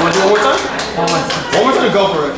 Want to do it one more time? One more time, go for it.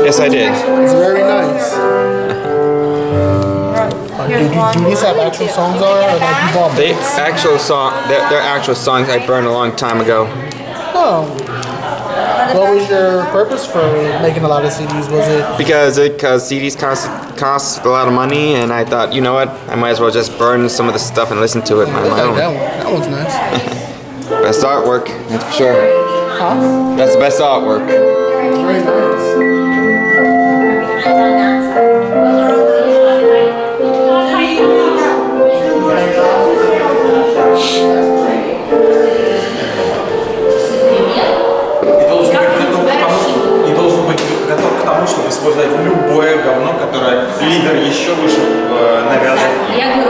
Yes, I did. It's very nice. Do these have actual songs on it, or like you bought They actual song, they're actual songs I burned a long time ago. Oh. What was your purpose for making a lot of CDs? Was it Because CDs cost a lot of money, and I thought, you know what, I might as well just burn some of the stuff and listen to it on my like own. that one? That one's nice. Best artwork, that's for sure. Huh? That's the best artwork. It's very nice. Чтобы использовать любое говно, которое лидер еще выше навяжет.